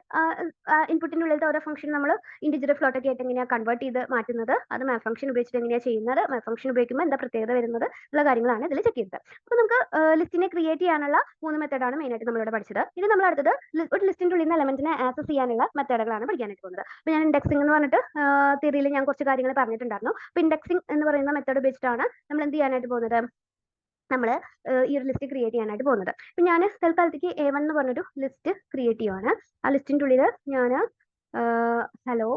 ഇൻപുട്ടിന്റെ ഉള്ളിലത്തെ ഓരോ ഫംഗ്ഷൻ നമ്മൾ ഇന്റിജർ ഫ്ലോട്ട് ഒക്കെ ആയിട്ട് എങ്ങനെയാണ് കൺവേർട്ട് ചെയ്ത് മാറ്റുന്നത്, അത് മാപ്പ് ഫംഗ്ഷൻ ഉപയോഗിച്ചിട്ട് എങ്ങനെയാണ് ചെയ്യുന്നത്, മാപ്പ് ഫംഗ്ഷൻ ഉപയോഗിക്കുമ്പോൾ എന്താ പ്രത്യേകത വരുന്നത് ഉള്ള കാര്യങ്ങളാണ് ഇതിൽ ചെക്ക് ചെയ്തത്. അപ്പൊ നമുക്ക് ലിസ്റ്റിനെ ക്രിയേറ്റ് ചെയ്യാനുള്ള 3 മെത്തേഡാണ് മെയിൻ ആയിട്ട് നമ്മളിവിടെ പഠിച്ചത്. ഇനി നമ്മൾ അടുത്തത് ഒരു ലിസ്റ്റിന്റെ ഉള്ളിൽ നിന്ന് എലമെന്റിനെ ആക്സസ് ചെയ്യാനുള്ള മെത്തേഡുകളാണ് പഠിക്കാനായിട്ട് പോകുന്നത്. അപ്പൊ ഞാൻ ഇൻഡെക്സിംഗ് എന്ന് പറഞ്ഞിട്ട് തിയറിയിൽ ഞാൻ കുറച്ച് കാര്യങ്ങൾ പറഞ്ഞിട്ടുണ്ടായിരുന്നു. അപ്പൊ ഇൻഡെക്സിംഗ് എന്ന് പറയുന്ന മെത്തേഡ് ഉപയോഗിച്ചിട്ടാണ് നമ്മൾ എന്ത് ചെയ്യാനായിട്ട് പോകുന്നത്, നമ്മൾ ഈ ഒരു ലിസ്റ്റ് ക്രിയേറ്റ് ചെയ്യാനായിട്ട് പോകുന്നത്. അപ്പൊ ഞാൻ തൽക്കാലത്തേക്ക് A1 എന്ന് പറഞ്ഞൊരു ലിസ്റ്റ് ക്രിയേറ്റ് ചെയ്യുവാണ്. ആ ലിസ്റ്റിന്റെ ഉള്ളിൽ ഞാൻ ഹലോ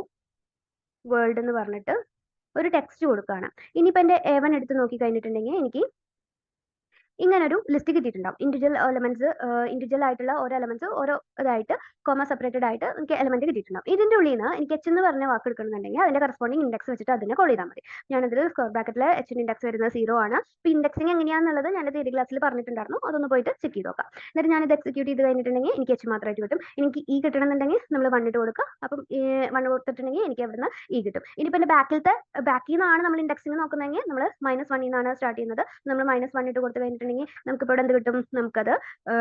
വേൾഡ് എന്ന് പറഞ്ഞിട്ട് ഒരു ടെക്സ്റ്റ് കൊടുക്കുകയാണ്. ഇനിയിപ്പോൾ എൻ്റെ A1 എടുത്ത് നോക്കി കഴിഞ്ഞിട്ടുണ്ടെങ്കിൽ എനിക്ക് ഇങ്ങനൊരു ലിസ്റ്റ് കിട്ടിയിട്ടുണ്ടാവും. ഇൻഡിവിജ്വൽ ആയിട്ടുള്ള ഓരോ എലമെന്റ്സ് ഓരോ ഇതായിട്ട് കോമ സെപ്പറേറ്റഡ് ആയിട്ട് എനിക്ക് എലമെന്റ് കിട്ടിയിട്ടുണ്ടാവും. ഇതിന്റെ ഉള്ളിൽ നിന്ന് എനിക്ക് എച്ച് എന്ന് പറഞ്ഞ വാക്ക് എടുക്കണമെന്നുണ്ടെങ്കിൽ അതിന്റെ കറസ്പോണ്ടിങ് ഇൻഡെക്സ് വെച്ചിട്ട് അതിനെ കോൾ ചെയ്താൽ മതി. ഞാനതിൽ സ്ക്വയർ ബ്രാക്കറ്റിൽ എച്ചിന്റെ ഇൻഡെക്സ് വരുന്നത് 0 ആണ്. അപ്പോൾ ഇൻഡെക്സിങ് എങ്ങനെയാണെന്നുള്ളത് ഞാൻ തിയറി ക്ലാസ്സിൽ പറഞ്ഞിട്ടുണ്ടായിരുന്നു. അതൊന്ന് പോയിട്ട് ചെക്ക് ചെയ്ത് നോക്കാം. എന്നിട്ട് ഞാനിത് എക്സിക്യൂട്ട് ചെയ്ത് കഴിഞ്ഞിട്ടുണ്ടെങ്കിൽ എനിക്ക് എച്ച് മാത്രമായിട്ട് കിട്ടും. എനിക്ക് ഇ കിട്ടണമെന്നുണ്ടെങ്കിൽ നമ്മൾ 1 ഇട്ട് കൊടുക്കുക. അപ്പം 1 കൊടുത്തിട്ടുണ്ടെങ്കിൽ എനിക്ക് അവിടുന്ന് ഇ കിട്ടും. ഇനിയിപ്പോൾ എൻ്റെ ബാക്കിൽ നിന്നാണ് നമ്മൾ ഇൻഡെക്സിങ് നോക്കുന്നതെങ്കിൽ നമ്മൾ -1 നിന്നാണ് സ്റ്റാർട്ട് ചെയ്യുന്നത്. നമ്മൾ -1 ഇട്ട് കൊടുത്ത് കഴിഞ്ഞിട്ടുണ്ടെങ്കിൽ നമുക്ക് ഇപ്പോൾ എന്ത് കിട്ടും, നമുക്കത്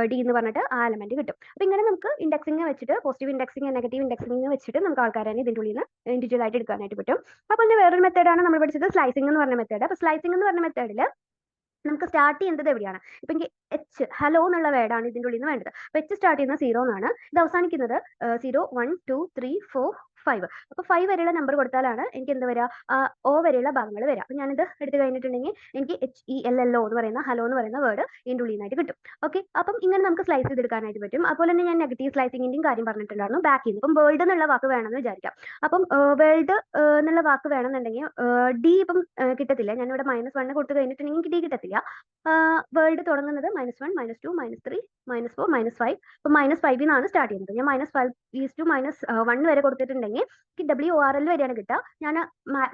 ഡി എന്ന് പറഞ്ഞിട്ട് ആ എലമെന്റ് കിട്ടും. അപ്പൊ ഇങ്ങനെ നമുക്ക് ഇൻഡെക്സിംഗ് വെച്ചിട്ട് പോസിറ്റീവ് ഇൻഡെക്സിംഗ് നെഗറ്റീവ് ഇൻഡെക്സിംഗ് വെച്ചിട്ട് നമുക്ക് ആൾക്കാരെ ഇതിന്റെ ഉള്ളിൽ നിന്ന് ഇൻഡിവിജ്വൽ ആയിട്ട് എടുക്കാനായിട്ട് പറ്റും. അപ്പോൾ തന്നെ വേറൊരു മെത്തേഡാണ് നമ്മൾ പഠിച്ചത്, സ്ലൈസിംഗ് എന്ന് പറഞ്ഞ മെത്തേഡ്. അപ്പൊ സ്ലൈസിംഗ് എന്ന് പറഞ്ഞ മെത്തേഡിൽ നമുക്ക് സ്റ്റാർട്ട് ചെയ്യുന്നത് എവിടെയാണ്, ഇപ്പൊ എനിക്ക് എച്ച് ഹലോ എന്നുള്ള വേർഡാണ് ഇതിന്റെ ഉള്ളിൽ നിന്ന് വേണ്ടത്. അപ്പൊ എച്ച് സ്റ്റാർട്ട് ചെയ്യുന്നത് 0 എന്നാണ്, ഇത് അവസാനിക്കുന്നത് 0 1 2 3 4 5. അപ്പൊ 5 വരെയുള്ള നമ്പർ കൊടുത്താലാണ് എനിക്ക് എന്ത് വരിക, ഓ വരെയുള്ള ഭാഗങ്ങൾ വരിക. അപ്പൊ ഞാനിത് എടുത്തു കഴിഞ്ഞിട്ടുണ്ടെങ്കിൽ എനിക്ക് HELLO എന്ന് പറയുന്ന ഹലോ എന്ന് പറയുന്ന വേർഡ് ഇതിന്റെ ഉള്ളിൽ നിന്നായിട്ട് കിട്ടും. ഓക്കെ, അപ്പം ഇങ്ങനെ നമുക്ക് സ്ലൈസ് ചെയ്തെടുക്കാനായിട്ട് പറ്റും. അതുപോലെ തന്നെ ഞാൻ നെഗറ്റീവ് സ്ലൈസിംഗിന്റെയും കാര്യം പറഞ്ഞിട്ടുണ്ടായിരുന്നു ബാക്കിൽ നിന്ന്. ഇപ്പം വേൾഡ് എന്നുള്ള വാക്ക് വേണമെന്ന് വിചാരിക്കാം. അപ്പം വേൾഡ് എന്നുള്ള വാക്ക് വേണമെന്നുണ്ടെങ്കിൽ ഡി ഇപ്പം കിട്ടത്തില്ല. ഞാനിവിടെ -1 കൊടുത്തു കഴിഞ്ഞിട്ടുണ്ടെങ്കിൽ എനിക്ക് ഡി കിട്ടത്തില്ല. വേൾഡ് തുടങ്ങുന്നത് -1 -2 -3 -4 -5. അപ്പൊ -5 നിന്നാണ് സ്റ്റാർട്ട് ചെയ്യുന്നത്. ഞാൻ -5 -1 വരെ കൊടുത്തിട്ടുണ്ടെങ്കിൽ എനിക്ക് WORL വരെയാണ് കിട്ടുക. ഞാൻ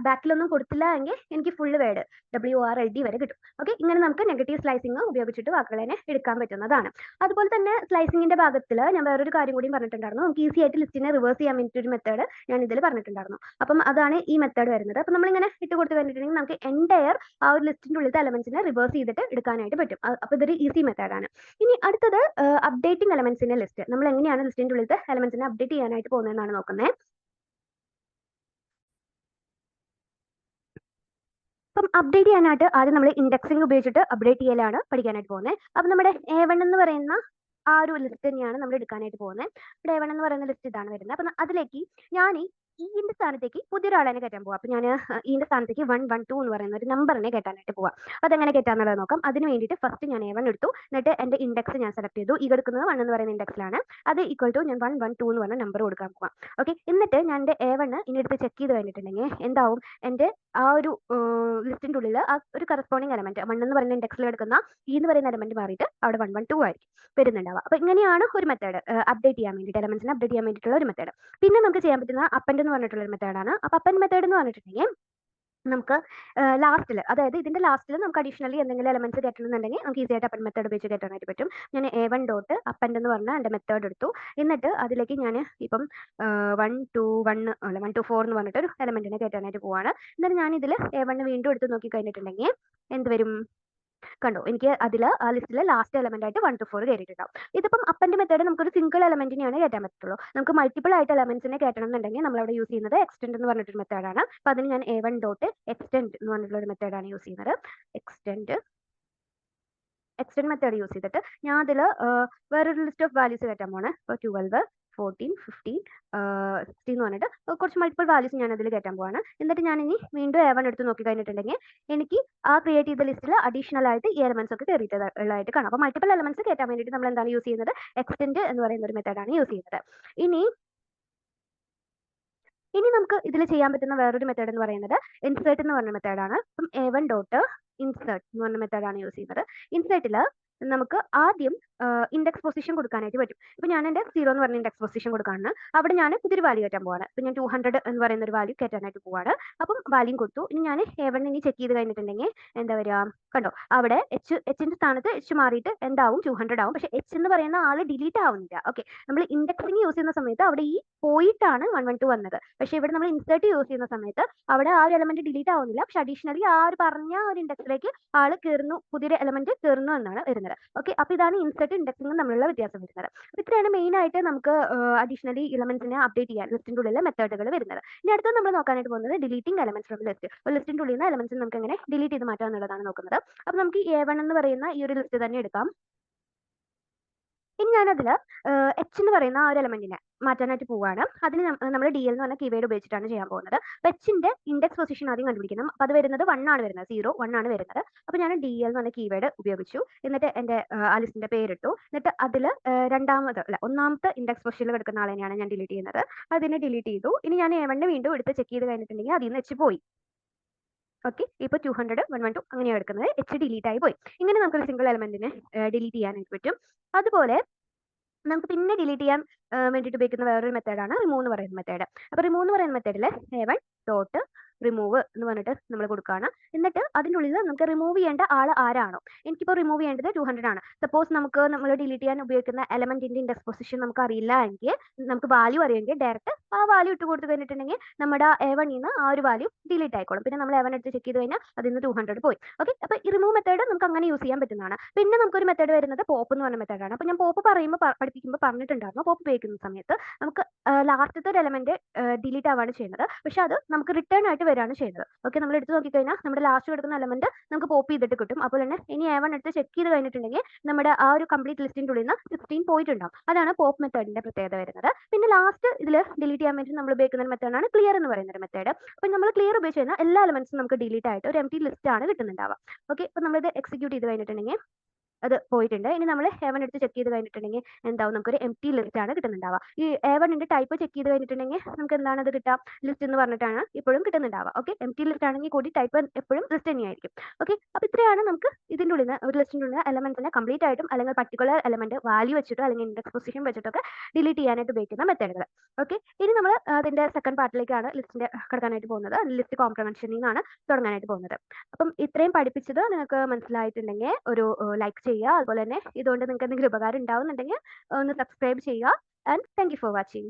ബാക്കിലൊന്നും കൊടുത്തില്ല എങ്കിൽ എനിക്ക് ഫുള്ള് വേർഡ് WORLD വരെ കിട്ടും. ഓക്കെ, ഇങ്ങനെ നമുക്ക് നെഗറ്റീവ് സ്ലൈസിംഗ് ഉപയോഗിച്ചിട്ട് വാക്കുകളെ എടുക്കാൻ പറ്റുന്നതാണ്. അതുപോലെ തന്നെ സ്ലൈസിംഗിന്റെ ഭാഗത്തിൽ ഞാൻ വേറൊരു കാര്യം കൂടി പറഞ്ഞിട്ടുണ്ടായിരുന്നു. നമുക്ക് ഈസി ആയിട്ട് ലിസ്റ്റിനെ റിവേഴ്സ് ചെയ്യാൻ വേണ്ടിയിട്ട് ഒരു മെത്തേഡ് ഞാൻ ഇതിൽ പറഞ്ഞിട്ടുണ്ടായിരുന്നു. അപ്പം അതാണ് ഈ മെത്തേഡ് വരുന്നത്. അപ്പം നമ്മളിങ്ങനെ ഇട്ട് കൊടുത്ത് കഴിഞ്ഞിട്ടുണ്ടെങ്കിൽ നമുക്ക് എൻറ്റയർ ആ ഒരു ലിസ്റ്റിന്റെ ഉള്ളിലത്തെ എലമെന്റ്സിനെ റിവേഴ്സ് ചെയ്തിട്ട് എടുക്കാനായിട്ട് പറ്റും. അപ്പോൾ ഇതൊരു ഈസി മെത്തേഡാണ്. ഇനി അടുത്തത് അപ്ഡേറ്റിംഗ് എലമെന്റ്സിന്റെ ലിസ്റ്റ്. നമ്മൾ എങ്ങനെയാണ് ലിസ്റ്റിന്റെ ഉള്ളിലത്തെ എലമെന്റ്സിനെ അപ്ഡേറ്റ് ചെയ്യാനായിട്ട് പോകുന്നതെന്നാണ് നോക്കുന്നത്. അപ്പം അപ്ഡേറ്റ് ചെയ്യാനായിട്ട് ആദ്യം നമ്മൾ ഇൻഡെക്സിംഗ് ഉപയോഗിച്ചിട്ട് അപ്ഡേറ്റ് ചെയ്യലാണ് പഠിക്കാനായിട്ട് പോകുന്നത്. അപ്പം നമ്മുടെ A1 എന്ന് പറയുന്ന ആ ഒരു ലിസ്റ്റ് തന്നെയാണ് നമ്മൾ എടുക്കാനായിട്ട് പോകുന്നത്. ഇവിടെ A1 എന്ന് പറയുന്ന ലിസ്റ്റ് ഇതാണ് വരുന്നത്. അപ്പം അതിലേക്ക് ഞാൻ ഇന്റെ സ്ഥാനത്തേക്ക് പുതിയൊരാളെ കയറ്റാൻ പോവാം. അപ്പൊ ഞാൻ ഇന്റെ സ്ഥാനത്തേക്ക് 112 എന്ന് പറയുന്ന ഒരു നമ്പറിനെ കയറ്റാനായിട്ട് പോവാം. അതെങ്ങനെ കയറ്റാന്നുള്ളത് നോക്കാം. അതിന് വേണ്ടിയിട്ട് ഫസ്റ്റ് ഞാൻ A1 എടുത്തു. എന്നിട്ട് എന്റെ ഇൻഡെക്സ് ഞാൻ സെലക്ട് ചെയ്തു. ഈ എടുക്കുന്നത് 1 എന്ന് പറയുന്ന ഇൻഡെക്സിലാണ്. അത് ഈക്വൽ ടു ഞാൻ 112 എന്ന് പറഞ്ഞ നമ്പർ കൊടുക്കാൻ പോവാം. ഓക്കെ, എന്നിട്ട് ഞാൻ എന്റെ A1 ഇനി എടുത്ത് ചെക്ക് ചെയ്ത് കഴിഞ്ഞിട്ടുണ്ടെങ്കിൽ എന്താവും, എന്റെ ആ ഒരു ലിസ്റ്റിന്റെ ഉള്ളിൽ ആ ഒരു കറസ്പോണ്ടിങ് എലമെന്റ് 1 എന്ന് പറയുന്ന ഇൻഡെക്സിൽ എടുക്കുന്ന എന്ന് പറയുന്ന എലമെന്റ് മാറിയിട്ട് അവിടെ 112 ആയിരിക്കും വരുന്നുണ്ടാവുക. അപ്പൊ ഇങ്ങനെയാണ് ഒരു മെത്തേഡ് അപ്ഡേറ്റ് ചെയ്യാൻ വേണ്ടിയിട്ട്, എലമെന്റ്സിനെ അപ്ഡേറ്റ് ചെയ്യാൻ വേണ്ടിയിട്ടുള്ള ഒരു മെത്തേഡ്. പിന്നെ നമുക്ക് ചെയ്യാൻ പറ്റുന്ന അപ്പൻഡ് എന്ന് പറഞ്ഞിട്ടുള്ള ഒരു മെത്തേഡാണ്. അപ്പൊ അപ്പൻഡ് മെത്തേഡ് എന്ന് പറഞ്ഞിട്ടുണ്ടെങ്കിൽ നമുക്ക് ലാസ്റ്റിൽ, അതായത് ഇതിന്റെ ലാസ്റ്റിൽ നമുക്ക് അഡീഷണലി എന്തെങ്കിലും എലമെന്റ്സ് കയറ്റണമെന്നുണ്ടെങ്കിൽ നമുക്ക് ഈസി ആയിട്ട് അപ്പൻഡ് മെത്തേഡ് ഉപയോഗിച്ച് കയറ്റാനായിട്ട് പറ്റും. ഞാൻ A1 ഡോട്ട് അപ്പൻഡ് എന്ന് പറഞ്ഞ എൻ്റെ മെത്തേഡ് എടുത്തു. എന്നിട്ട് അതിലേക്ക് ഞാൻ ഇപ്പം 124 എന്ന് പറഞ്ഞിട്ട് ഒരു എലമെന്റിനെ കയറ്റാനായിട്ട് പോവാണ്. എന്നിട്ട് ഞാൻ ഇതിൽ A1 വീണ്ടും എടുത്ത് നോക്കി കഴിഞ്ഞിട്ടുണ്ടെങ്കിൽ എന്ത് വരും, കണ്ടോ, എനിക്ക് അതിൽ ആ ലിസ്റ്റിലെ ലാസ്റ്റ് എലമെന്റ് ആയിട്ട് 1 to 4 കയറിയിട്ടുണ്ടാവും. ഇതിപ്പം അപ്പൻഡ് മെത്തേഡ് നമുക്കൊരു സിംഗിൾ എലമെന്റിനെയാണ് കയറ്റാൻ പറ്റുള്ളൂ. നമുക്ക് മൾട്ടിപ്പിൾ ആയിട്ട് എലമെന്റ്സിനെ കയറ്റണം എന്നുണ്ടെങ്കിൽ നമ്മൾ അവിടെ യൂസ് ചെയ്യുന്നത് എക്സ്റ്റെൻഡ് എന്ന് പറഞ്ഞിട്ടൊരു മെത്തേഡാണ്. അപ്പൊ അതിന് ഞാൻ A1 ഡോട്ട് എക്സ്റ്റെൻഡ് എന്ന് പറഞ്ഞിട്ടുള്ള ഒരു മെത്തേഡാണ് യൂസ് ചെയ്യുന്നത്. എക്സ്റ്റെൻഡ് മെത്തേഡ് യൂസ് ചെയ്തിട്ട് ഞാൻ അതിൽ വേറൊരു ലിസ്റ്റ് ഓഫ് വാല്യൂസ് കയറ്റാൻ പോണേ. ഇപ്പോൾ 12, 14, 15, 16 എന്ന് പറഞ്ഞിട്ട് കുറച്ച് മൾട്ടിപ്പിൾ വാല്യൂസ് ഞാൻ അതിൽ കയറ്റാൻ പോവാണ്. എന്നിട്ട് ഞാൻ ഇനി വീണ്ടും A1 എടുത്ത് നോക്കി കഴിഞ്ഞിട്ടുണ്ടെങ്കിൽ എനിക്ക് ആ ക്രിയേറ്റ് ചെയ്ത ലിസ്റ്റിൽ അഡീഷണൽ ആയിട്ട് ഈ എലമെന്റ്സ് ഒക്കെ കയറിയിട്ടുള്ളതായിട്ട് കാണാം. അപ്പോൾ മൾട്ടിപ്പിൾ എലമെന്റ്സ് കയറ്റാൻ വേണ്ടിയിട്ട് നമ്മൾ എന്താണ് യൂസ് ചെയ്യുന്നത്, എക്സ്റ്റെൻഡ് എന്ന് പറയുന്ന ഒരു മെത്തേഡാണ് യൂസ് ചെയ്യുന്നത്. ഇനി നമുക്ക് ഇതിൽ ചെയ്യാൻ പറ്റുന്ന വേറൊരു മെത്തേഡ് എന്ന് പറയുന്നത് ഇൻസേർട്ട് എന്ന് പറഞ്ഞ മെത്തേഡാണ്. അപ്പം A1 ഡോട്ട് ഇൻസേർട്ട് എന്ന് പറഞ്ഞ മെത്തേഡാണ് യൂസ് ചെയ്യുന്നത്. ഇൻസേർട്ടിൽ നമുക്ക് ആദ്യം ഇൻഡെക്സ് പൊസിഷൻ കൊടുക്കാനായിട്ട് പറ്റും. ഇപ്പൊ ഞാൻ എൻ്റെ 0 എന്ന് പറഞ്ഞ ഇൻഡെക്സ് പൊസിഷൻ കൊടുക്കാണ്. അവിടെ ഞാൻ പുതിയൊരു വാല്യൂ കയറ്റാൻ പോവാണ്. ഇപ്പൊ ഞാൻ 200 എന്ന് പറയുന്ന ഒരു വാല്യൂ കയറ്റാനായിട്ട് പോവാണ്. അപ്പം വാല്യൂ കൊടുത്തു. ഇനി ഞാൻ A1 ഇനി ചെക്ക് ചെയ്ത് കഴിഞ്ഞിട്ടുണ്ടെങ്കിൽ എന്താ വരിക, കണ്ടോ, അവിടെ എച്ചിന്റെ സ്ഥാനത്ത് എച്ച് മാറിയിട്ട് എന്താവും, 200 ആവും. പക്ഷെ എച്ച് എന്ന് പറയുന്ന ആള് ഡിലീറ്റ് ആവുന്നില്ല. ഓക്കെ, നമ്മൾ ഇൻഡെക്സിങ് യൂസ് ചെയ്യുന്ന സമയത്ത് അവിടെ ഈ പോയിട്ടാണ് 112 വന്നത്. പക്ഷെ ഇവിടെ നമ്മൾ ഇൻസേർട്ട് യൂസ് ചെയ്യുന്ന സമയത്ത് അവിടെ ആ ഒരു എലമെന്റ് ഡിലീറ്റ് ആവുന്നില്ല. പക്ഷെ അഡീഷണലി ആ ഒരു പറഞ്ഞ ഒരു ഇൻഡെക്സിലേക്ക് ആള് കയറുന്നു, പുതിയൊരു എലമെന്റ് കയറുന്നു എന്നാണ് വരുന്നത്. ഓക്കെ, അപ്പൊ ഇതാണ് ഇൻസേർട്ട് ഇൻഡെക്സിംഗും തമ്മിലുള്ള വ്യത്യാസം വരുന്നത്. ഇത്രയാണ് മെയിൻ ആയിട്ട് നമുക്ക് അഡീഷണലി എലമെന്റ്സിനെ അപ്ഡേറ്റ് ചെയ്യാൻ ലിസ്റ്റിന്റെ ഉള്ളിലെ മെത്തേഡുകൾ വരുന്നത്. ഇനി അടുത്ത് നമ്മൾ നോക്കാനായിട്ട് പോകുന്നത് ഡിലീറ്റിംഗ് എലമെന്റ്സ് ഫ്രം ലിസ്റ്റ്. ഒരു ലിസ്റ്റിന്റെ ഉള്ളിൽ നിന്ന് എലമെന്റ്സ് നമുക്ക് എങ്ങനെ ഡിലീറ്റ് ചെയ്ത് മാറ്റാം എന്നുള്ളതാണ് നോക്കുന്നത്. അപ്പൊ നമുക്ക് A1 എന്ന് പറയുന്ന ഈ ഒരു ലിസ്റ്റ് തന്നെ എടുക്കാം. ഇനി ഞാനതിൽ എച്ച് എന്ന് പറയുന്ന ആ ഒരു എലമെന്റിനെ മാറ്റാനായിട്ട് പോവാണ്. അതിന് നമ്മൾ DL എന്ന് പറഞ്ഞ കീവേഡ് ഉപയോഗിച്ചിട്ടാണ് ചെയ്യാൻ പോകുന്നത്. അപ്പൊ എച്ചിന്റെ ഇൻഡെക്സ് പൊസിഷൻ ആദ്യം കണ്ടുപിടിക്കണം. അപ്പൊ അത് വരുന്നത് 1 ആണ് വരുന്നത്, 0 1 ആണ് വരുന്നത്. അപ്പൊ ഞാൻ DL എന്ന് പറഞ്ഞ കീവേഡ് ഉപയോഗിച്ചു. എന്നിട്ട് എന്റെ ആ ലിസ്റ്റിന്റെ പേരിട്ടു. എന്നിട്ട് അതിൽ ഒന്നാമത്തെ ഇൻഡെക്സ് പൊസിഷനിൽ കിടക്കുന്ന ആളെയാണ് ഞാൻ ഡിലീറ്റ് ചെയ്യുന്നത്. അതിനെ ഡിലീറ്റ് ചെയ്തു. ഇനി ഞാൻ A1 വീണ്ടും എടുത്ത് ചെക്ക് ചെയ്ത് കഴിഞ്ഞിട്ടുണ്ടെങ്കിൽ അതിൽ നിന്ന് എച്ച് പോയി. ഓക്കെ, ഇപ്പൊ 200, 112 അങ്ങനെയാണ് എടുക്കുന്നത്. എച്ച് ഡിലീറ്റ് ആയി പോയി. ഇങ്ങനെ നമുക്കൊരു സിംഗിൾ എലമെന്റിനെ ഡിലീറ്റ് ചെയ്യാനായിട്ട് പറ്റും. അതുപോലെ നമുക്ക് പിന്നെ ഡിലീറ്റ് ചെയ്യാൻ വേണ്ടിയിട്ട് ഉപയോഗിക്കുന്ന വേറൊരു മെത്തേഡാണ് റിമൂവ് എന്ന് പറയുന്ന മെത്തേഡ്. അപ്പൊ റിമൂവ് എന്ന് പറയുന്ന മെത്തേഡിൽ A1 ഡോട്ട് റിമൂവ് എന്ന് പറഞ്ഞിട്ട് നമ്മൾ കൊടുക്കുകയാണ്. എന്നിട്ട് അതിൻ്റെ ഉള്ളിൽ നമുക്ക് റിമൂവ് ചെയ്യേണ്ട ആൾ ആരാണോ, എനിക്കിപ്പോൾ റിമൂവ് ചെയ്യേണ്ടത് 200 ആണ്. സപ്പോസ് നമുക്ക് നമ്മൾ ഡിലീറ്റ് ചെയ്യാൻ ഉപയോഗിക്കുന്ന എലമെന്റിന്റെ ഇൻഡെക്സ് പൊസിഷൻ നമുക്ക് അറിയില്ല എങ്കിൽ, നമുക്ക് വാല്യൂ അറിയെങ്കിൽ ഡയറക്റ്റ് ആ വാല്യൂ ഇട്ട് കൊടുത്തു കഴിഞ്ഞിട്ടുണ്ടെങ്കിൽ നമ്മുടെ A1 നിന്ന് ആ ഒരു വാല്യൂ ഡിലീറ്റ് ആയിക്കോളും. പിന്നെ നമ്മൾ A1 എടുത്ത് ചെക്ക് ചെയ്ത് കഴിഞ്ഞാൽ അതിൽ നിന്ന് 200 പോയി. ഓക്കെ, അപ്പൊ ഈ റിമൂവ് മെത്തേഡ് നമുക്ക് അങ്ങനെ യൂസ് ചെയ്യാൻ പറ്റുന്നതാണ്. പിന്നെ നമുക്കൊരു മെത്തേഡ് വരുന്നത് പോപ്പ് എന്ന് പറഞ്ഞ മെത്തേഡാണ്. അപ്പൊ ഞാൻ പോപ്പ് പഠിപ്പിക്കുമ്പോൾ പറഞ്ഞിട്ടുണ്ടായിരുന്നു, പോപ്പ് ഉപയോഗിക്കുന്ന സമയത്ത് നമുക്ക് ലാസ്റ്റത്തെ ഒരു എലമെന്റ് ഡിലീറ്റ് ആവാണ് ചെയ്യുന്നത്. പക്ഷെ അത് നമുക്ക് റിട്ടേൺ ആയിട്ട് വരികയാണ് ചെയ്യുന്നത്. ഓക്കെ, നമ്മൾ എടുത്ത് നോക്കിക്കഴിഞ്ഞാൽ നമ്മുടെ ലാസ്റ്റ് കിടക്കുന്ന എലമെന്റ് നമുക്ക് പോപ്പ് ചെയ്തിട്ട് കിട്ടും. അപ്പോൾ തന്നെ ഇനി A1 എടുത്ത് ചെക്ക് ചെയ്ത് കഴിഞ്ഞിട്ടുണ്ടെങ്കിൽ നമ്മുടെ ആ ഒരു കംപ്ലീറ്റ് ലിസ്റ്റിന്റെ ഉള്ളിൽ നിന്ന് 16 പോയിട്ടുണ്ടാവും. അതാണ് പോപ്പ് മെത്തേഡിന്റെ പ്രത്യേകത വരുന്നത്. പിന്നെ ലാസ്റ്റ് ഇതിൽ ഡിലീറ്റ് ചെയ്യാൻ വേണ്ടി നമ്മൾ ഉപയോഗിക്കുന്ന മെത്തേഡാണ് ക്ലിയർ എന്ന് പറയുന്ന മെത്തേഡ്. അപ്പോൾ നമ്മൾ ക്ലിയർ ഉപയോഗിച്ച് കഴിഞ്ഞാൽ എല്ലാ എലമെന്റ്സും നമുക്ക് ഡിലീറ്റ് ആയിട്ട് ഒരു എംപ്റ്റി ലിസ്റ്റ് ആണ് കിട്ടുന്നുണ്ടാവുക. ഓക്കെ, അപ്പോൾ നമ്മളിത് എക്സിക്യൂട്ട് ചെയ്ത് കഴിഞ്ഞിട്ടുണ്ടെങ്കിൽ അത് പോയിട്ടുണ്ട്. ഇനി നമ്മൾ A1 എടുത്ത് ചെക്ക് ചെയ്ത് കഴിഞ്ഞിട്ടുണ്ടെങ്കിൽ എന്താവും, നമുക്കൊരു എംപ്റ്റി ലിസ്റ്റ് ആണ് കിട്ടുന്നുണ്ടാവുക. ഈ A1ന്റെ ടൈപ്പ് ചെക്ക് ചെയ്ത് കഴിഞ്ഞിട്ടുണ്ടെങ്കിൽ നമുക്ക് എന്താണ് അത് കിട്ടുക, ലിസ്റ്റ് എന്ന് പറഞ്ഞിട്ടാണ് ഇപ്പോഴും കിട്ടുന്നുണ്ടാവുക. ഓക്കെ, എംപ്റ്റി ലിസ്റ്റ് ആണെങ്കിൽ കൂടി ടൈപ്പ് എപ്പോഴും ലിസ്റ്റ് തന്നെയായിരിക്കും. ഓക്കെ, അപ്പോൾ ഇത്രയാണ് നമുക്ക് ഇതിൻ്റെ ഉള്ളിൽ നിന്ന് ഒരു ലിസ്റ്റിൻ്റെ ഉള്ളിൽ എലമെന്റ്സിനെ കംപ്ലീറ്റ് ആയിട്ടും അല്ലെങ്കിൽ പർട്ടിക്കുലർ എലമെന്റ് വാല്യൂ വെച്ചിട്ടോ അല്ലെങ്കിൽ ഇൻഡെക്സ് പൊസിഷൻ വെച്ചിട്ടൊക്കെ ഡിലീറ്റ് ചെയ്യാനായിട്ട് ഉപയോഗിക്കുന്ന മെത്തേഡുകൾ. ഓക്കെ, ഇനി നമ്മൾ അതിന്റെ സെക്കൻഡ് പാർട്ടിലേക്കാണ് ലിസ്റ്റിന്റെ കിടക്കാനായിട്ട് പോകുന്നത്. ലിസ്റ്റ് കോംപ്രഹെൻഷനിൽ നിന്നാണ് തുടങ്ങാനായിട്ട് പോകുന്നത്. അപ്പം ഇത്രയും പഠിപ്പിച്ചത് നിങ്ങൾക്ക് മനസ്സിലായിട്ടുണ്ടെങ്കിൽ ഒരു ലൈക്ക് ചെയ്യുക. അതുപോലെ തന്നെ ഇതുകൊണ്ട് നിങ്ങൾക്ക് എന്തെങ്കിലും ഉപകാരം ഉണ്ടാവുന്നുണ്ടെങ്കിൽ ഒന്ന് സബ്സ്ക്രൈബ് ചെയ്യുക. And thank you for watching.